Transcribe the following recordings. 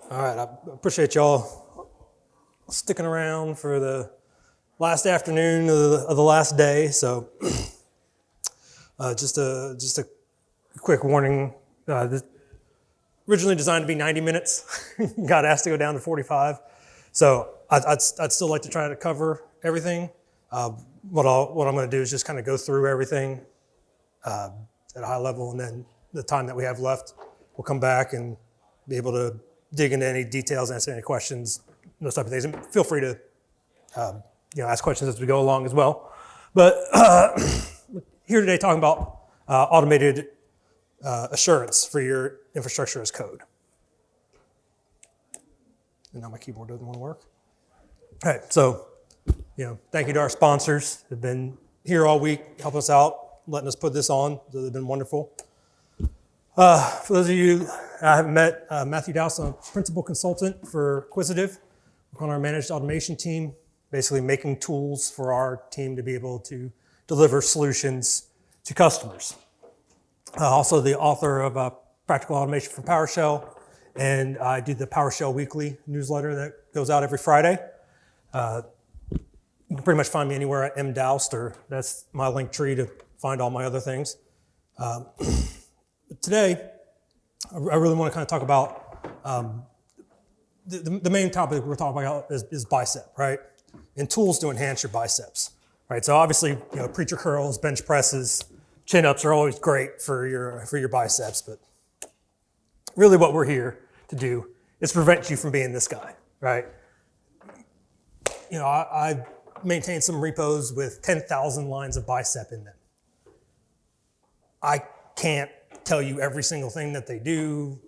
All right, I appreciate y'all sticking around for the last afternoon of the last day. So, just a quick warning. This originally designed to be 90 minutes, got asked to go down to 45. So I'd still like to try to cover everything. What I'm going to do is just kind of go through everything at a high level, and then the time that we have left, we'll come back and be able to dig into any details, answer any questions, those type of things. And feel free to ask questions as we go along as well. But here today talking about automated assurance for your infrastructure as code. And now my keyboard doesn't want to work. All right, so thank you to our sponsors. They've been here all week, helping us out, letting us put this on. They've been wonderful. For those of you I haven't met, Matthew Dowst, I'm a principal consultant for Quisitive. Work on our managed automation team, basically making tools for our team to be able to deliver solutions to customers. Also the author of Practical Automation for PowerShell, and I do the PowerShell Weekly newsletter that goes out every Friday. You can pretty much find me anywhere at mdowst, or that's my link tree to find all my other things. But today, I really want to kind of talk about the main topic we're talking about is bicep, right? And tools to enhance your biceps, right? So obviously, preacher curls, bench presses, chin-ups are always great for your biceps, but really what we're here to do is prevent you from being this guy, right? I maintain some repos with 10,000 lines of bicep in them. I can't tell you every single thing that they do,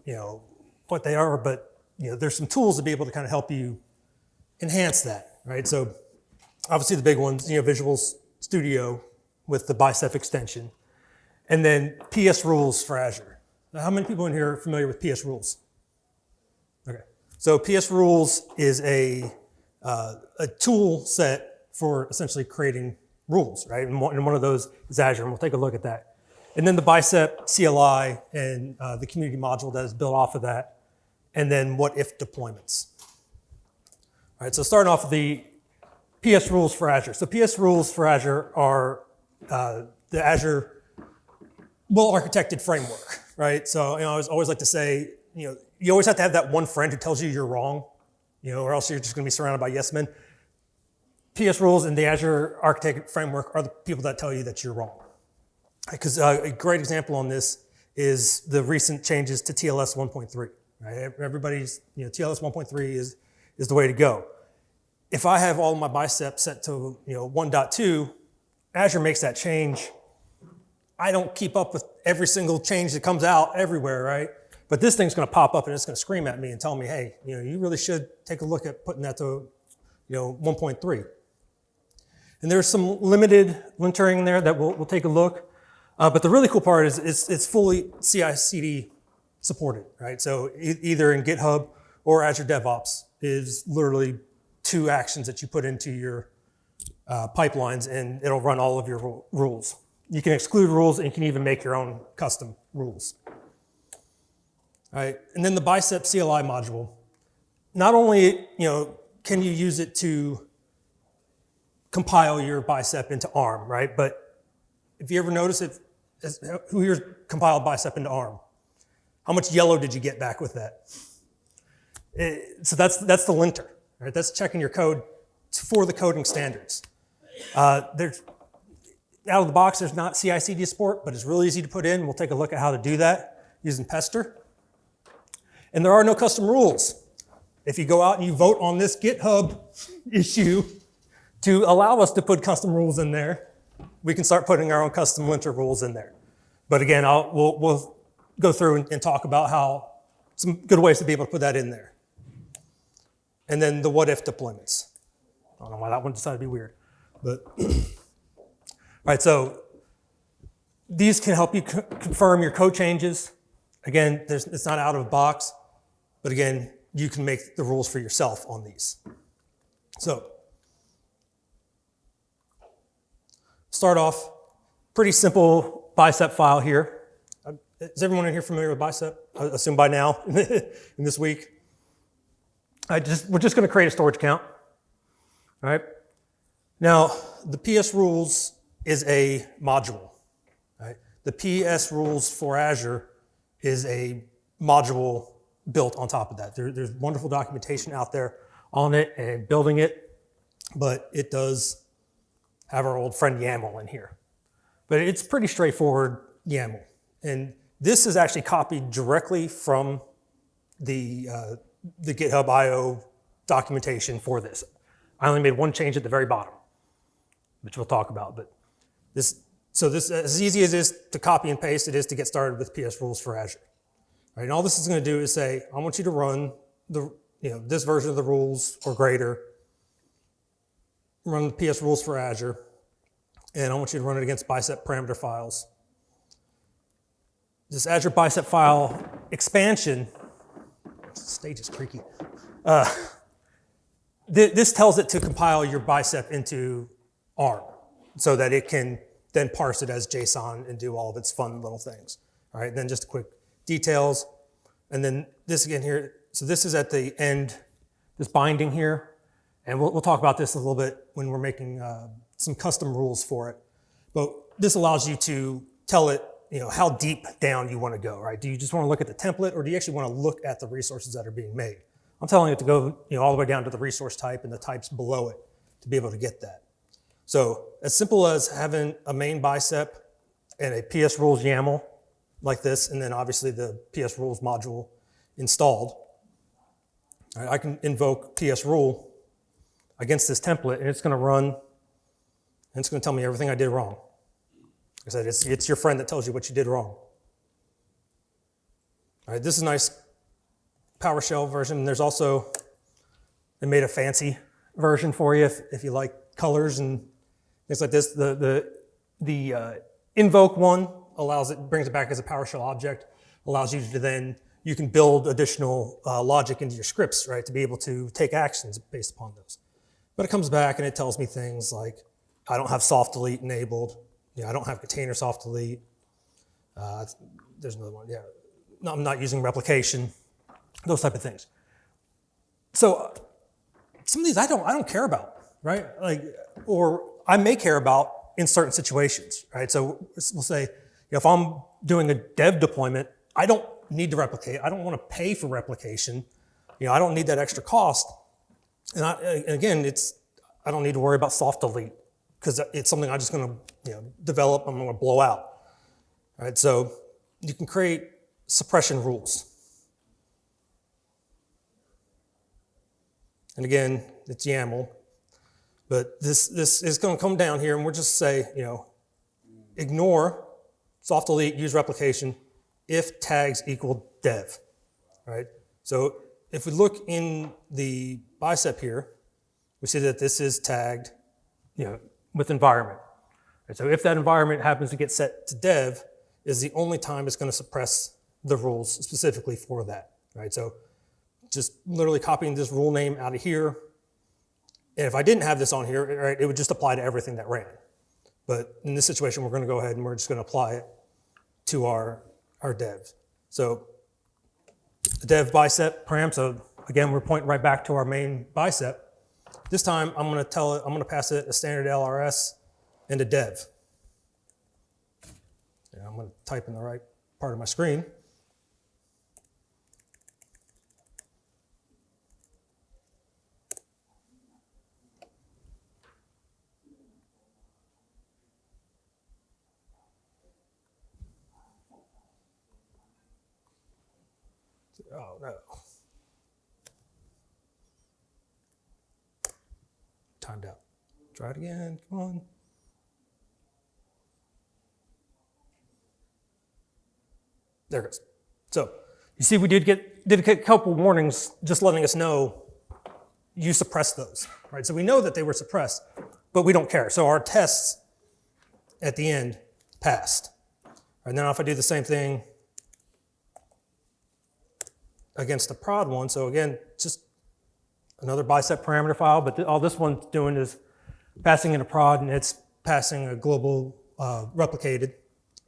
what they are, but there's some tools to be able to kind of help you enhance that, right? So obviously the big ones, Visual Studio with the bicep extension, and then PS rules for Azure. Now, how many people in here are familiar with PS rules? Okay, so PS rules is a tool set for essentially creating rules, right? And one of those is Azure, and we'll take a look at that. And then the bicep CLI and the community module that is built off of that, and then what if deployments. All right, so starting off with the PS rules for Azure. So PS rules for Azure are the Azure well-architected framework, right? So I always like to say, you always have to have that one friend who tells you you're wrong, or else you're just going to be surrounded by yes men. PS rules and the Azure architected framework are the people that tell you that you're wrong. Because a great example on this is the recent changes to TLS 1.3. Right? Everybody's, TLS 1.3 is the way to go. If I have all my biceps set to 1.2, Azure makes that change. I don't keep up with every single change that comes out everywhere, right? But this thing's going to pop up and it's going to scream at me and tell me, hey, you really should take a look at putting that to 1.3. And there's some limited lintering there that we'll take a look. But the really cool part is it's fully CI/CD supported, right? So either in GitHub or Azure DevOps is literally 2 actions that you put into your pipelines, and it'll run all of your rules. You can exclude rules, and you can even make your own custom rules. All right, and then the bicep CLI module. Not only can you use it to compile your bicep into ARM, right? But if you ever notice it, who here's compiled bicep into ARM? How much yellow did you get back with that? So that's the linter, right? That's checking your code for the coding standards. There's out of the box, there's not CI/CD support, but it's really easy to put in. We'll take a look at how to do that using Pester. And there are no custom rules. If you go out and you vote on this GitHub issue to allow us to put custom rules in there, we can start putting our own custom linter rules in there. But again, we'll go through and talk about how some good ways to be able to put that in there. And then the what if deployments. I don't know why that one decided to be weird. But all right, so these can help you confirm your code changes. Again, it's not out of the box, but again, you can make the rules for yourself on these. So start off, pretty simple bicep file here. Is everyone in here familiar with bicep? I assume by now in this week. We're just going to create a storage account. All right. Now, the PS rules is a module. Right? The PS rules for Azure is a module built on top of that. There's wonderful documentation out there on it and building it, but it does have our old friend YAML in here. But it's pretty straightforward YAML. And this is actually copied directly from the GitHub IO documentation for this. I only made one change at the very bottom, which we'll talk about. But this, as easy as it is to copy and paste, it is to get started with PS rules for Azure. Right, and all this is going to do is say, I want you to run this version of the rules or greater, run the PS rules for Azure, and I want you to run it against Bicep parameter files. This Azure Bicep file expansion, stage is creaky. This tells it to compile your Bicep into ARM so that it can then parse it as JSON and do all of its fun little things. All right, then just a quick details. And then this again here, so this is at the end, this binding here. And we'll talk about this a little bit when we're making some custom rules for it. But this allows you to tell it, how deep down you want to go, right? Do you just want to look at the template, or do you actually want to look at the resources that are being made? I'm telling it to go all the way down to the resource type and the types below it to be able to get that. So as simple as having a main Bicep and a PS rules YAML like this, and then obviously the PS rules module installed. All right, I can invoke PS rule against this template, and it's going to run, and it's going to tell me everything I did wrong. Like I said, it's your friend that tells you what you did wrong. All right, this is a nice PowerShell version. There's also, they made a fancy version for you if you like colors and things like this. The invoke one brings it back as a PowerShell object, allows you to then, you can build additional logic into your scripts, right, to be able to take actions based upon those. But it comes back and it tells me things like, I don't have soft delete enabled. I don't have container soft delete. There's another one, No, I'm not using replication, those type of things. So some of these I don't care about, right? Or I may care about in certain situations, right? So we'll say, if I'm doing a dev deployment, I don't need to replicate. I don't want to pay for replication. I don't need that extra cost. And again, I don't need to worry about soft delete because it's something I'm just going to develop. I'm going to blow out. All right, so you can create suppression rules. And again, it's YAML. But this is going to come down here, and we'll just say, ignore soft delete, use replication, if tags equal dev, right? So if we look in the Bicep here, we see that this is tagged, with environment. And so if that environment happens to get set to dev, is the only time it's going to suppress the rules specifically for that, right? So just literally copying this rule name out of here. And if I didn't have this on here, right, it would just apply to everything that ran. But in this situation, we're going to go ahead and we're just going to apply it to our dev. So the dev Bicep param, so again, we're pointing right back to our main Bicep. This time, I'm going to pass it a standard LRS and a dev. And I'm going to type in the right part of my screen. Oh, no. Timed out. Try it again. Come on. There it goes. So you see, we did get a couple warnings just letting us know you suppressed those, right? So we know that they were suppressed, but we don't care. So our tests at the end passed. And now if I do the same thing against the prod one, so again, just another Bicep parameter file, but all this one's doing is passing in a prod, and it's passing a global replicated.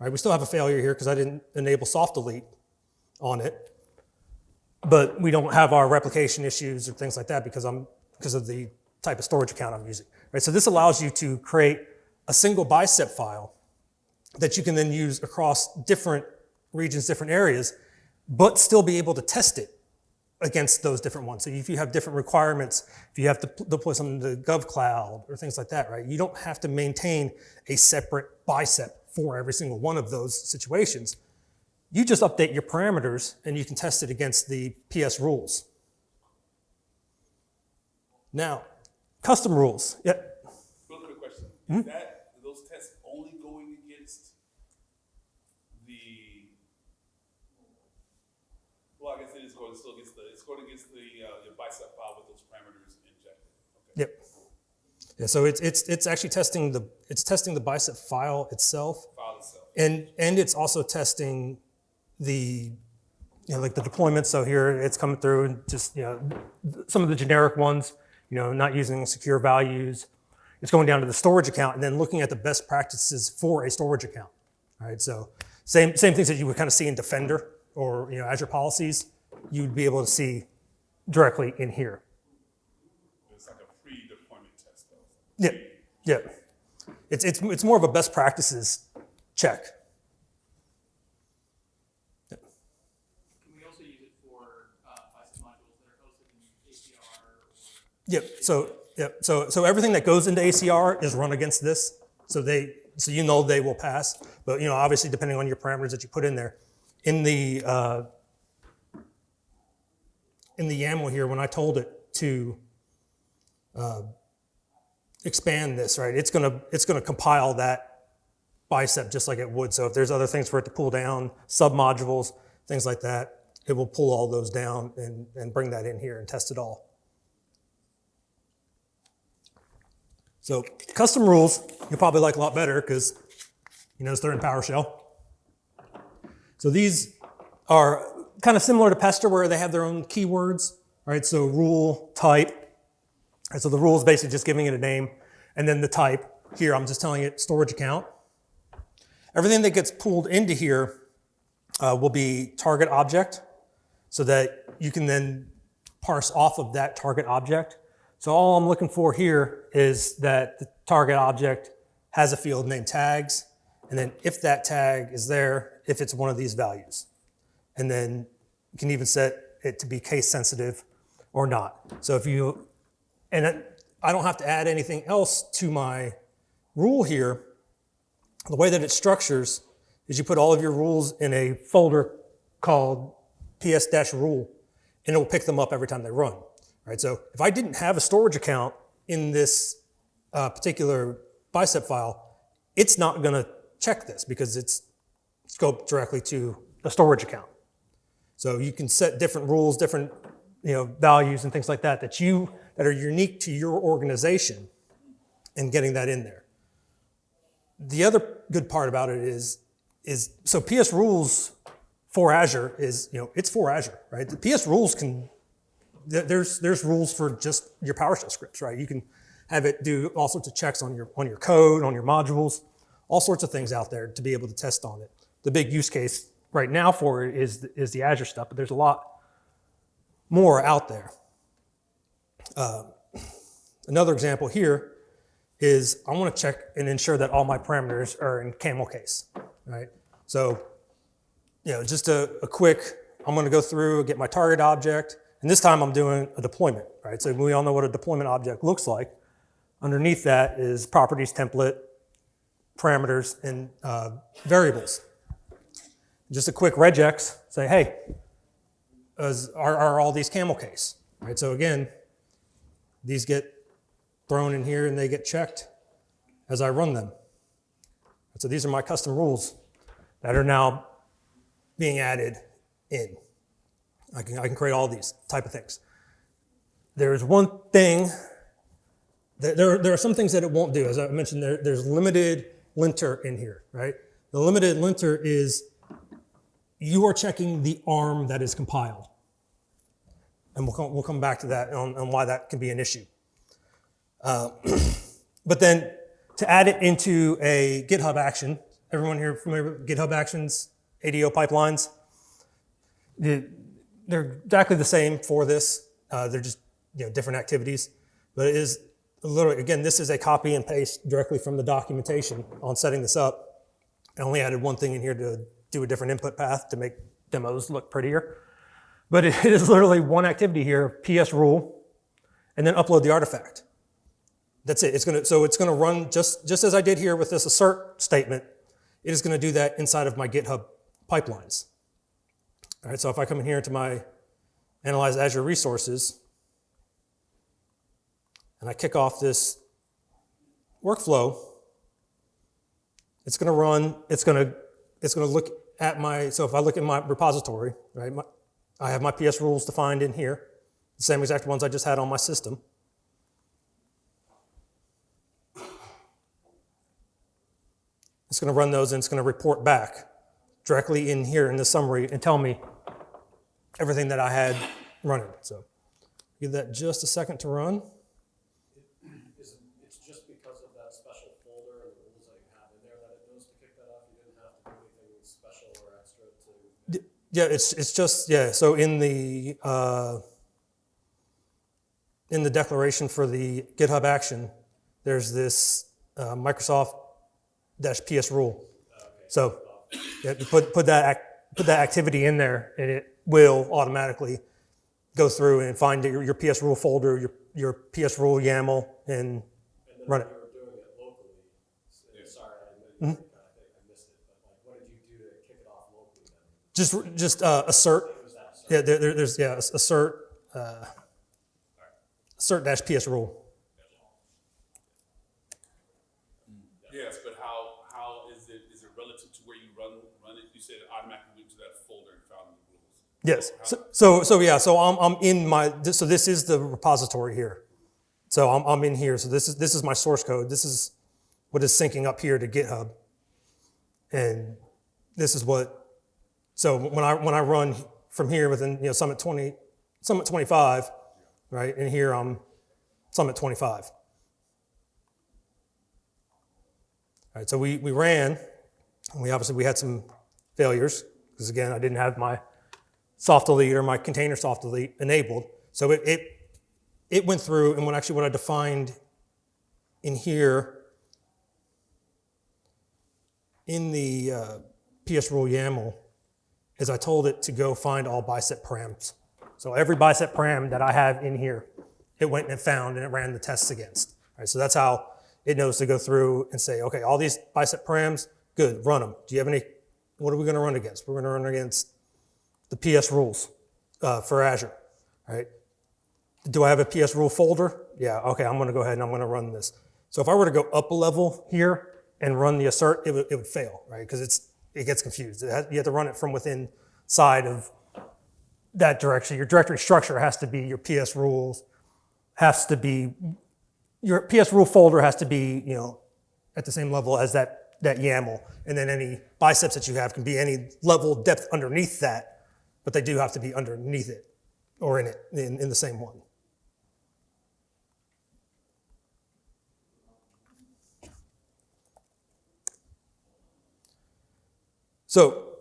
Right, we still have a failure here because I didn't enable soft delete on it. but we don't have our replication issues or things like that because of the type of storage account I'm using. Right? So this allows you to create a single bicep file that you can then use across different regions, different areas, but still be able to test it against those different ones. So if you have different requirements, if you have to deploy something to GovCloud or things like that, right? You don't have to maintain a separate bicep for every single one of those situations. You just update your parameters and you can test it against the PS rules. Now, custom rules. Yep. Real quick question. Is that those tests only going against the, well, I guess it is going still against it's going against the your bicep file with those parameters injected. Okay. Yep. Yeah, so it's actually testing the bicep file itself. And it's also testing the, like the deployment. So here it's coming through and just, some of the generic ones, not using secure values. It's going down to the storage account and then looking at the best practices for a storage account. All right, so same things that you would kind of see in Defender or Azure policies, you'd be able to see directly in here. It's like a pre-deployment test, though. Yeah. It's more of a best practices check. Can we also use it for bicep modules that are hosted in ACR? So everything that goes into ACR is run against this. So they will pass. But obviously depending on your parameters that you put in there, in the YAML here, when I told it to expand this, right, it's gonna compile that bicep just like it would. So if there's other things for it to pull down, submodules, things like that, it will pull all those down and bring that in here and test it all. So custom rules, you'll probably like a lot better because you notice they're in PowerShell. So these are kind of similar to Pester where they have their own keywords, right? So rule, type. And so the rule is basically just giving it a name. And then the type, here I'm just telling it storage account. Everything that gets pulled into here will be target object so that you can then parse off of that target object. So all I'm looking for here is that the target object has a field named tags. And then if that tag is there, if it's one of these values. And then you can even set it to be case sensitive or not. So I don't have to add anything else to my rule here. The way that it structures is you put all of your rules in a folder called ps-rule, and it will pick them up every time they run. Right? So if I didn't have a storage account in this particular bicep file, it's not going to check this because it's scoped directly to a storage account. So you can set different rules, different values and things like that that are unique to your organization and getting that in there. The other good part about it is so PS rules for Azure is, it's for Azure, right? The PS rules there's rules for just your PowerShell scripts, right? You can have it do all sorts of checks on your code, on your modules, all sorts of things out there to be able to test on it. The big use case right now for it is the Azure stuff, but there's a lot more out there. Another example here is I want to check and ensure that all my parameters are in camel case, right? So, just a quick, I'm going to go through, get my target object, and this time I'm doing a deployment, right? So we all know what a deployment object looks like. Underneath that is properties, template, parameters, and variables. Just a quick regex, say, hey, are all these camel case, right? So again, these get thrown in here and they get checked as I run them. So these are my custom rules that are now being added in. I can create all these type of things. There's one thing, there are some things that it won't do. As I mentioned, there's limited linter in here, right? The limited linter is you are checking the ARM that is compiled. And we'll come back to that on why that can be an issue. But then to add it into a GitHub action, everyone here familiar with GitHub actions, ADO pipelines? they're exactly the same for this. They're just different activities, but it is literally, again, this is a copy and paste directly from the documentation on setting this up. I only added one thing in here to do a different input path to make demos look prettier. But it is literally one activity here, PS rule, and then upload the artifact. That's it. So it's gonna run just as I did here with this assert statement. It is gonna do that inside of my GitHub pipelines. All right, so if I come in here into my Analyze Azure Resources, and I kick off this workflow, it's gonna run, it's gonna look at so if I look at my repository, right, I have my PS rules defined in here, the same exact ones I just had on my system. It's going to run those and it's going to report back directly in here in the summary and tell me everything that I had running. So give that just a second to run. It's just because of that special folder and the rules that you have in there that it knows to kick that off. You didn't have to do anything special or extra to. Yeah, it's just, yeah. So in the declaration for the GitHub action, there's this Microsoft-PS rule. Okay. So yeah, you put that activity in there, and it will automatically go through and find your PS rule folder, your PS rule YAML, and run it. You were doing it locally. Sorry, I missed it. But like, what did you do to kick it off locally then? Just assert. What was that? Sorry. Yeah, there's assert -PS rule. Yes, but how is it relative to where you run it? You said it automatically went to that folder and found the rules. Yes. So I'm in so this is the repository here. So I'm in here. So this is my source code. This is what is syncing up here to GitHub. And this is so when I run from here within Summit 25, right? And here I'm Summit 25. All right, so we ran, and we had some failures, because again, I didn't have my soft delete or my container soft delete enabled. So it went through, and what I defined in here, in the PS rule YAML, is I told it to go find all bicep params. So every bicep param that I have in here, it went and found, and it ran the tests against. All right, so that's how it knows to go through and say, okay, all these bicep params, good, run them. Do you have what are we gonna run against? We're gonna run against the PS rules for Azure, right? Do I have a PS rule folder? Yeah, okay, I'm gonna go ahead and I'm gonna run this. So if I were to go up a level here and run the assert, it would fail, right? Because it gets confused. You have to run it from within side of that direction. Your directory structure has to be your PS rules, your PS rule folder has to be, at the same level as that YAML. And then any biceps that you have can be any level depth underneath that, but they do have to be underneath it or in the same one. So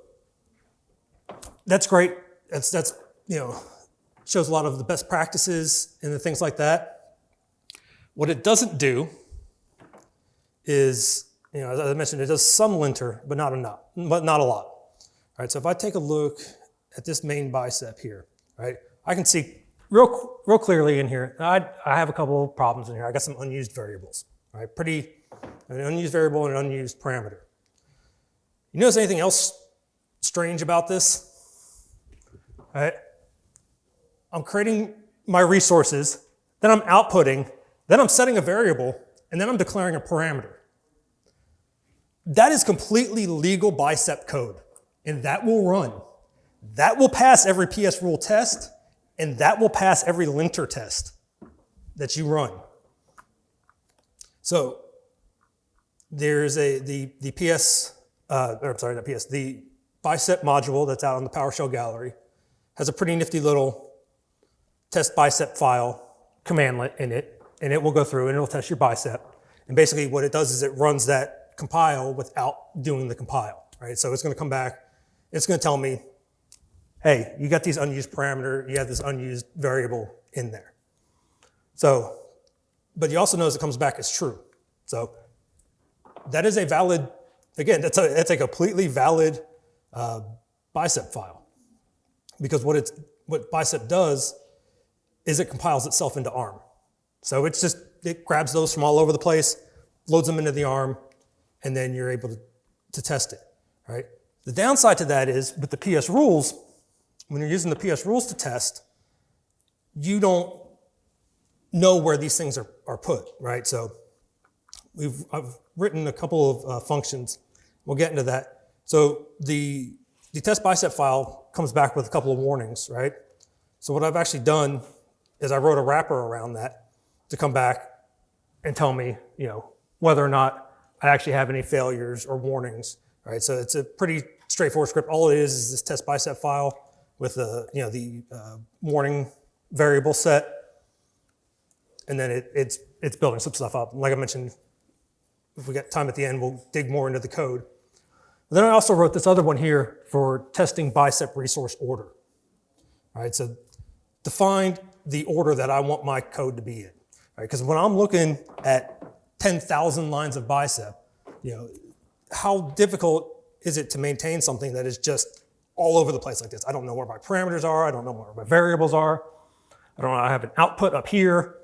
that's great. That's shows a lot of the best practices and the things like that. What it doesn't do is, as I mentioned, it does some linter, but not enough, but not a lot. All right, so if I take a look at this main bicep here, right, I can see real clearly in here, I have a couple of problems in here. I got some unused variables, right? An unused variable and an unused parameter. You notice anything else strange about this? All right, I'm creating my resources, then I'm outputting, then I'm setting a variable, and then I'm declaring a parameter. That is completely legal bicep code, and that will run. That will pass every PS rule test, and that will pass every linter test that you run. So there's the bicep module that's out on the PowerShell gallery has a pretty nifty little test bicep file commandlet in it, and it will go through and it'll test your bicep. And basically what it does is it runs that compile without doing the compile, right? So it's gonna come back, it's gonna tell me, hey, you got these unused parameter, you have this unused variable in there. So, but you also notice it comes back as true. So that is a valid, again, that's a completely valid Bicep file. Because what Bicep does is it compiles itself into ARM. So it grabs those from all over the place, loads them into the ARM, and then you're able to test it, right? The downside to that is with the PS rules, when you're using the PS rules to test, you don't know where these things are put, right? So I've written a couple of functions. We'll get into that. So the test bicep file comes back with a couple of warnings, right? So what I've actually done is I wrote a wrapper around that to come back and tell me, whether or not I actually have any failures or warnings, right? So it's a pretty straightforward script. All it is this test bicep file with the warning variable set, and then it's building some stuff up. Like I mentioned, if we get time at the end, we'll dig more into the code. But then I also wrote this other one here for testing bicep resource order. All right, so define the order that I want my code to be in. Right? Because when I'm looking at 10,000 lines of bicep, how difficult is it to maintain something that is just all over the place like this? I don't know where my parameters are. I don't know where my variables are. I don't know. I have an output up here.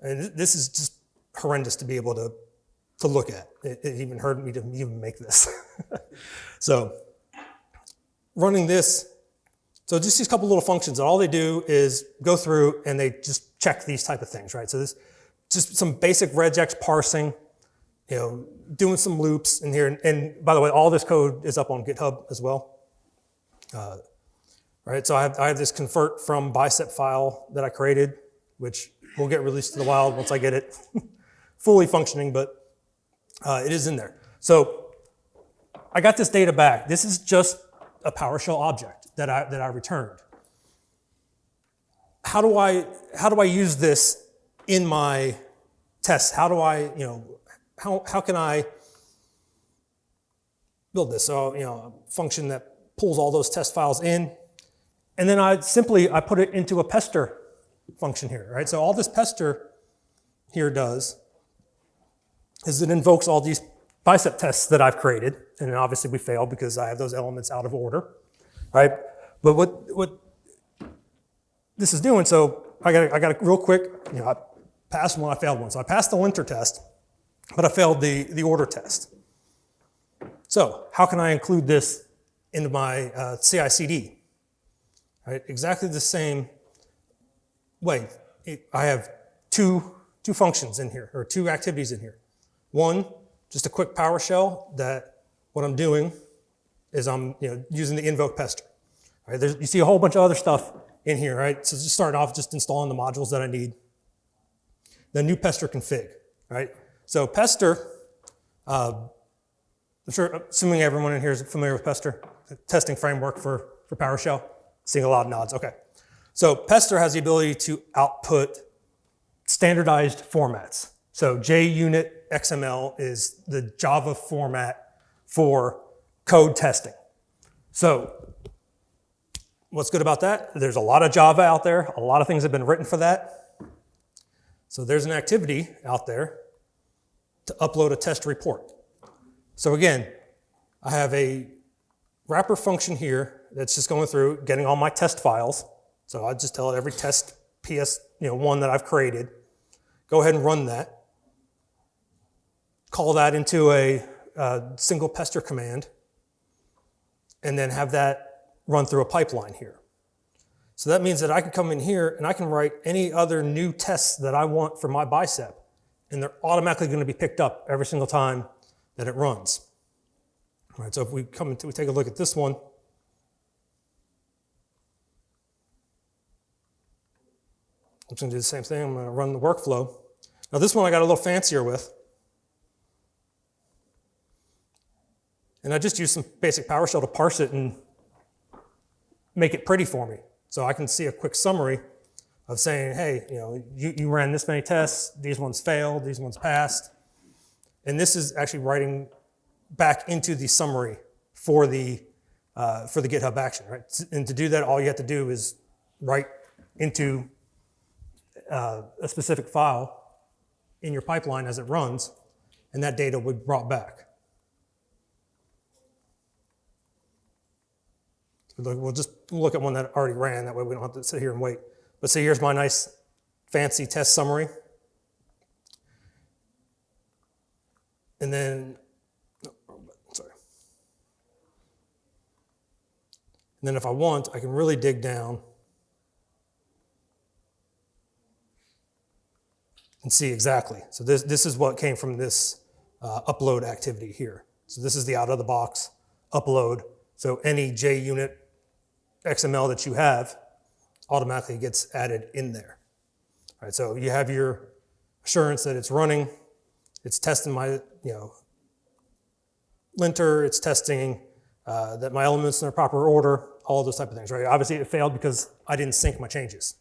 And this is just horrendous to be able to look at. It even hurt me to even make this. So running this, so just these couple little functions, all they do is go through and they just check these type of things, right? So this just some basic regex parsing, doing some loops in here. And by the way, all this code is up on GitHub as well. Right, so I have this convert from bicep file that I created, which will get released to the wild once I get it fully functioning, but it is in there. So I got this data back. This is just a PowerShell object that I returned. How do I use this in my tests? How do I, how can I build this? So, a function that pulls all those test files in, and then I put it into a Pester function here, right? So all this Pester here does is it invokes all these bicep tests that I've created, and then obviously we fail because I have those elements out of order, right? But what this is doing, so I got it real quick, I passed one, I failed one. So I passed the linter test, but I failed the order test. So how can I include this into my CI/CD? Right, exactly the same way. I have two functions in here, or two activities in here. One, just a quick PowerShell that what I'm doing is I'm using the invoke Pester. Right, you see a whole bunch of other stuff in here, right? So just starting off, just installing the modules that I need. The new Pester config, right? So Pester, I'm sure, assuming everyone in here is familiar with Pester, the testing framework for PowerShell. Seeing a lot of nods, okay. So Pester has the ability to output standardized formats. So JUnit XML is the Java format for code testing. So what's good about that? There's a lot of Java out there. A lot of things have been written for that. So there's an activity out there to upload a test report. So again, I have a wrapper function here that's just going through, getting all my test files. So I just tell it every test PS1 that I've created, go ahead and run that. Call that into a single Pester command, and then have that run through a pipeline here. So that means that I can come in here and I can write any other new tests that I want for my bicep, and they're automatically going to be picked up every single time that it runs. All right, so if we take a look at this one, I'm just going to do the same thing. I'm going to run the workflow. Now this one I got a little fancier with. And I just used some basic PowerShell to parse it and make it pretty for me. So I can see a quick summary of saying, hey, you ran this many tests, these ones failed, these ones passed. And this is actually writing back into the summary for the for the GitHub action, right? And to do that, all you have to do is write into a specific file in your pipeline as it runs, and that data would be brought back. We'll just look at one that already ran, that way we don't have to sit here and wait. But see, here's my nice fancy test summary. And then, sorry. And then if I want, I can really dig down and see exactly. So this is what came from this upload activity here. So this is the out of the box upload. So any JUnit XML that you have automatically gets added in there. All right, so you have your assurance that it's running, it's testing my linter, it's testing that my elements are in the proper order, all those type of things, right? Obviously it failed because I didn't sync my changes.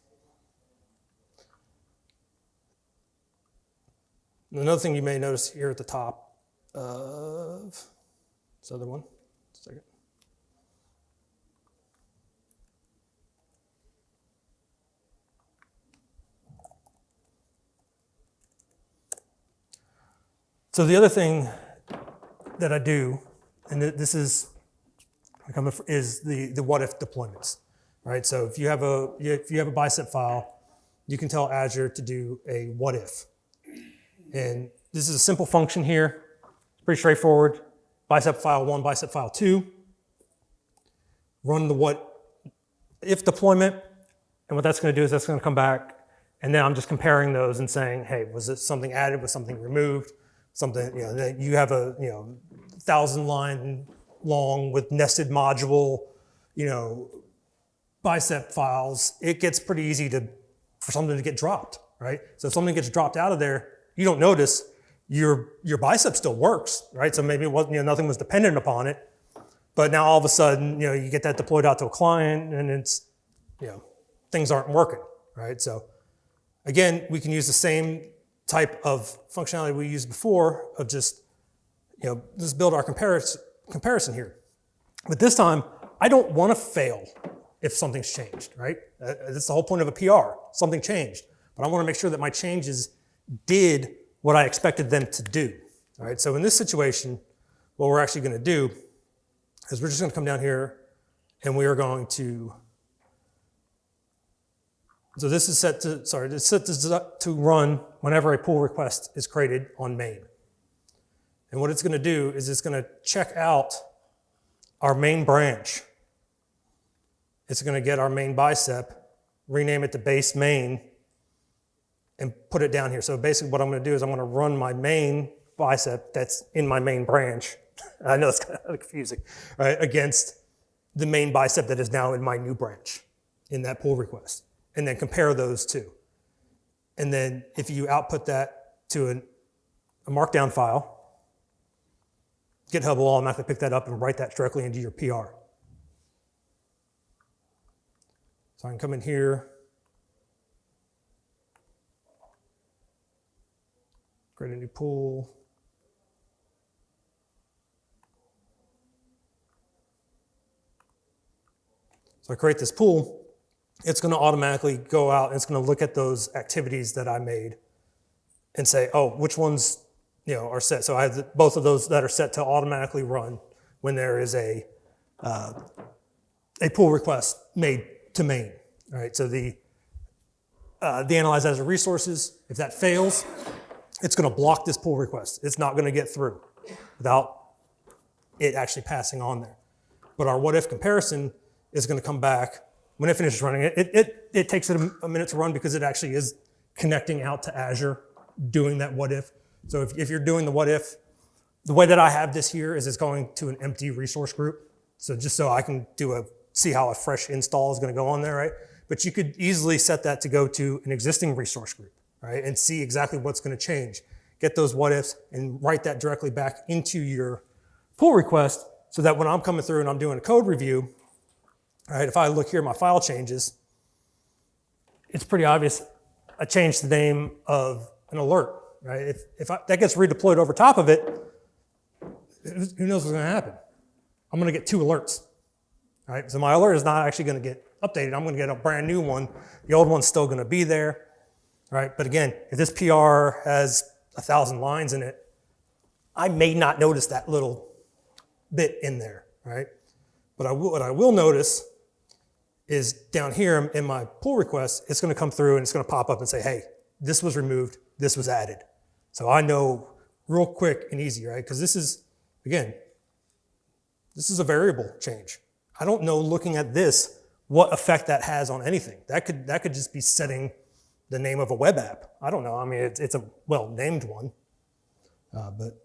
And another thing you may notice here at the top of this other one, second. So the other thing that I do, and this is the what if deployments, right? So if you have a bicep file, you can tell Azure to do a what if, and this is a simple function here. It's pretty straightforward. Bicep file 1, bicep file 2. Run the what if deployment, and what that's going to do is that's going to come back, and then I'm just comparing those and saying, hey, was it something added? Was something removed? Something, that you have a 1,000-line long with nested module, bicep files. It gets pretty easy for something to get dropped, right? So if something gets dropped out of there, you don't notice. Your bicep still works, right? So maybe it wasn't, nothing was dependent upon it, but now all of a sudden, you get that deployed out to a client, and it's, things aren't working, right? So again, we can use the same type of functionality we used before of just, let's build our comparison here. But this time, I don't want to fail if something's changed, right? That's the whole point of a PR. Something changed. But I want to make sure that my changes did what I expected them to do, all right? So in this situation, what we're actually going to do is we're just going to come down here, and we are going to, so this is set to run whenever a pull request is created on main. And what it's going to do is it's going to check out our main branch. It's going to get our main bicep, rename it to base main, and put it down here. So basically what I'm going to do is I'm going to run my main bicep that's in my main branch. I know it's kind of confusing, right? Against the main bicep that is now in my new branch in that pull request. And then compare those two. And then if you output that to a markdown file, GitHub will automatically pick that up and write that directly into your PR. So I can come in here, create a new pool. So I create this pool. It's going to automatically go out and it's going to look at those activities that I made and say, oh, which ones are set. So I have both of those that are set to automatically run when there is a pull request made to main. All right. So the analyze as a resources, if that fails, it's going to block this pull request. It's not going to get through without it actually passing on there. But our what if comparison is going to come back. When it finishes running, it takes it a minute to run because it actually is connecting out to Azure, doing that what if. So if you're doing the what if, the way that I have this here is it's going to an empty resource group. So just so I can see how a fresh install is going to go on there, right? But you could easily set that to go to an existing resource group, right? And see exactly what's going to change. Get those what ifs and write that directly back into your pull request so that when I'm coming through and I'm doing a code review, all right, if I look here, my file changes, it's pretty obvious I changed the name of an alert, right? If that gets redeployed over top of it, who knows what's going to happen? I'm going to get 2 alerts, right? So my alert is not actually going to get updated. I'm going to get a brand new one. The old one's still going to be there, right? But again, if this PR has 1,000 lines in it, I may not notice that little bit in there, right? But what I will notice is down here in my pull request, it's going to come through and it's going to pop up and say, hey, this was removed, this was added. So I know real quick and easy, right? Because this is, again, this is a variable change. I don't know, looking at this, what effect that has on anything. That could just be setting the name of a web app. I don't know. I mean, it's a well-named one, but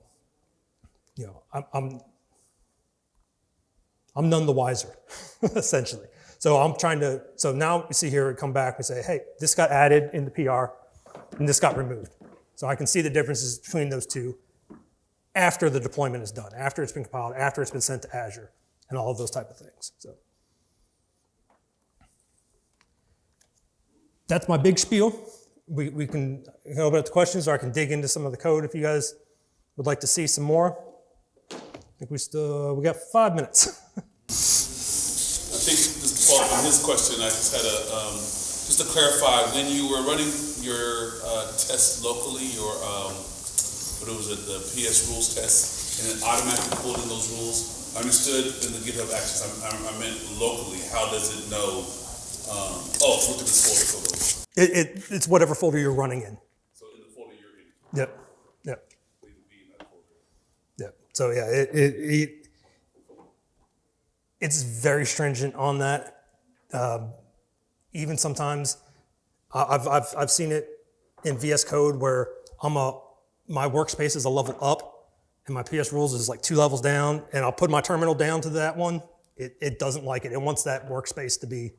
you know, I'm none the wiser, essentially. So I'm trying to, so now we see here, it come back and say, hey, this got added in the PR and this got removed. So I can see the differences between those two after the deployment is done, after it's been compiled, after it's been sent to Azure, and all of those type of things. So that's my big spiel. We can open up to questions, or I can dig into some of the code if you guys would like to see some more. I think we got 5 minutes. I think just to follow up on his question, I just had just to clarify, when you were running your test locally, your what was it, the PS rules test, and it automatically pulled in those rules. I understood in the GitHub Actions. I meant locally. How does it know? Look at this folder for those. It's whatever folder you're running in. So in the folder you're in. Yep. Yep. Leave it be in that folder. Yep. So yeah, it's very stringent on that. Even sometimes, I've seen it in VS Code where my workspace is a level up, and my PS rules is like 2 levels down, and I'll put my terminal down to that one. It doesn't like it. It wants that workspace to be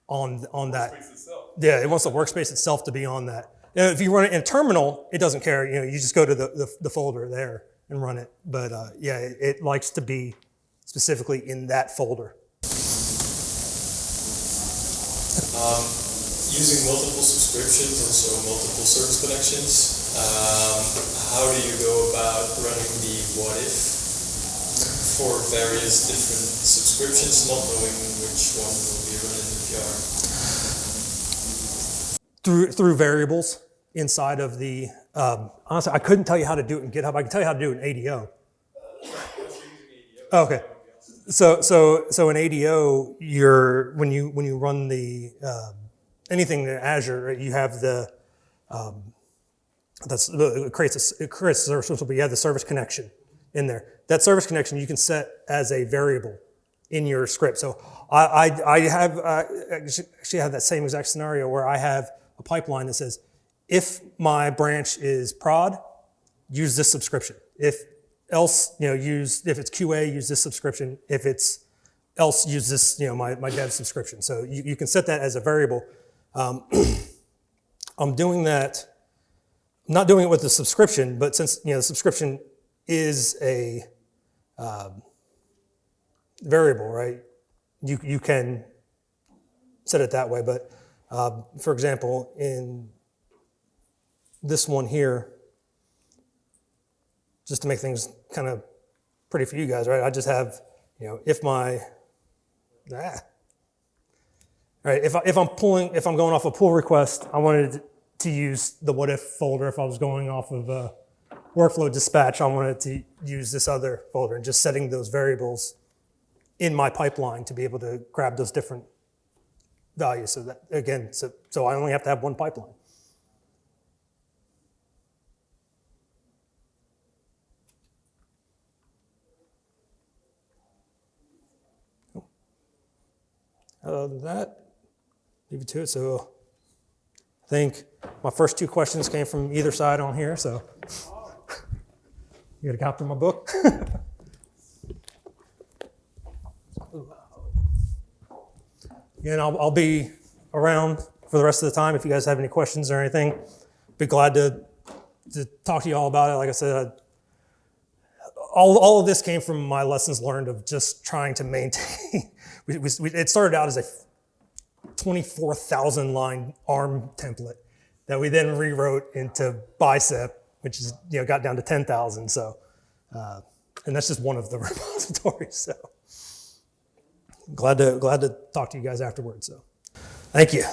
on that. Workspace itself. Yeah, it wants the workspace itself to be on that. Now, if you run it in terminal, it doesn't care. You know, you just go to the folder there and run it. But yeah, it likes to be specifically in that folder. Using multiple subscriptions and so multiple service connections, how do you go about running the what if for various different subscriptions, not knowing which one will be run in the PR? Through variables inside of the, honestly, I couldn't tell you how to do it in GitHub. I can tell you how to do it in ADO. Oh, okay. So in ADO, when you run the anything in Azure, you have it creates a service, but you have the service connection in there. That service connection you can set as a variable in your script. So I actually have that same exact scenario where I have a pipeline that says, if my branch is prod, use this subscription. If else, if it's QA, use this subscription. If it's else, use this, my dev subscription. So you can set that as a variable. I'm doing that, I'm not doing it with the subscription, but since, the subscription is a variable, right? You can set it that way, but for example, in this one here, just to make things kind of pretty for you guys, right? I just have, if my, right, if I'm going off a pull request, I wanted to use the what if folder. If I was going off of workflow dispatch, I wanted to use this other folder, and just setting those variables in my pipeline to be able to grab those different values. So that, again, so I only have to have one pipeline. Other than that, leave it to it. So I think my first 2 questions came from either side on here. So you got a copy of my book? Again, I'll be around for the rest of the time. If you guys have any questions or anything, be glad to talk to you all about it. Like I said, all of this came from my lessons learned of just trying to maintain. It started out as a 24,000 line ARM template that we then rewrote into Bicep, which is got down to 10,000. So, and that's just one of the repositories. So, glad to talk to you guys afterwards. So thank you.